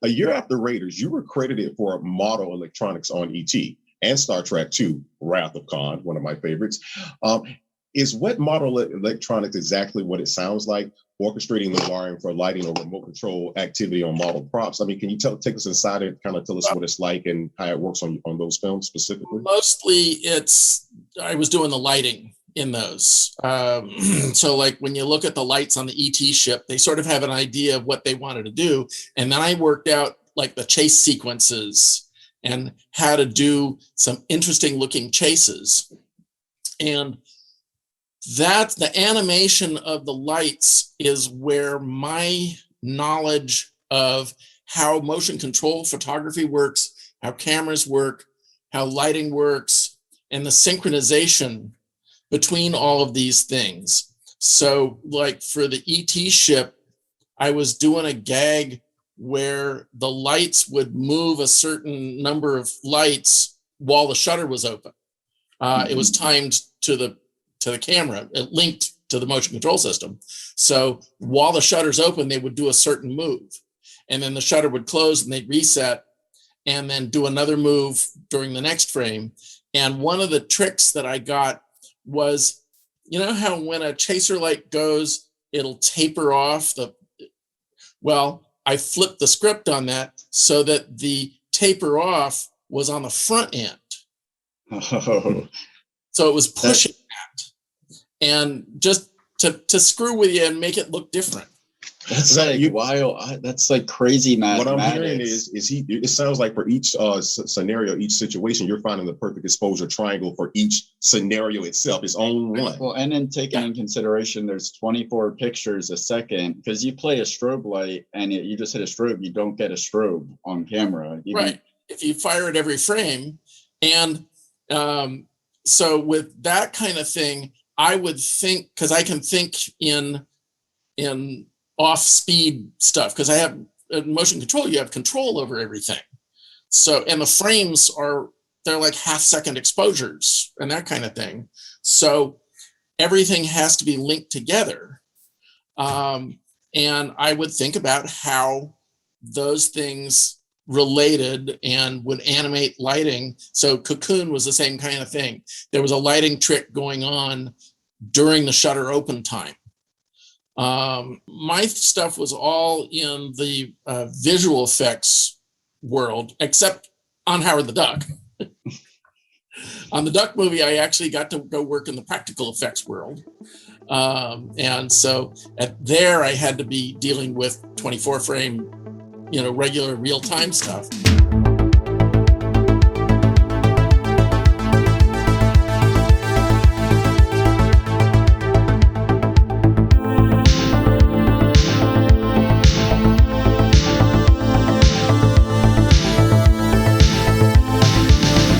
A year after Raiders, you were credited for model electronics on ET and Star Trek II, Wrath of Khan, one of my favorites. Is wet model electronics exactly what it sounds like, orchestrating the wiring for lighting or remote control activity on model props? I mean, can you take us inside and kind of tell us what it's like and how it works on those films specifically? Mostly I was doing the lighting in those. So like when you look at the lights on the ET ship, they sort of have an idea of what they wanted to do. And then I worked out like the chase sequences and how to do some interesting looking chases. And that the animation of the lights is where my knowledge of how motion control photography works, how cameras work, how lighting works, and the synchronization between all of these things. So like for the ET ship, I was doing a gag where the lights would move a certain number of lights while the shutter was open. It was timed to the camera, it linked to the motion control system. So while the shutter's open, they would do a certain move. And then the shutter would close and they'd reset and then do another move during the next frame. And one of the tricks that I got was, you know how when a chaser light goes, it'll taper off well, I flipped the script on that so that the taper off was on the front end. Oh. So it was pushing that. And just to screw with you and make it look different. That's like wild. That's like crazy mathematics. What I'm hearing is it sounds like for each scenario, each situation, you're finding the perfect exposure triangle for each scenario itself, its own one. Well, and then taking in consideration, there's 24 pictures a second, because you play a strobe light and you just hit a strobe, you don't get a strobe on camera. Right. If you fire it every frame. And so with that kind of thing, I would think, because I can think in off-speed stuff, because I have motion control, you have control over everything. So, and the frames they're like half-second exposures and that kind of thing. So everything has to be linked together. And I would think about how those things related and would animate lighting. So Cocoon was the same kind of thing. There was a lighting trick going on during the shutter open time. My stuff was all in the visual effects world, except on Howard the Duck. On the Duck movie, I actually got to go work in the practical effects world. And so there I had to be dealing with 24 frame, regular real-time stuff.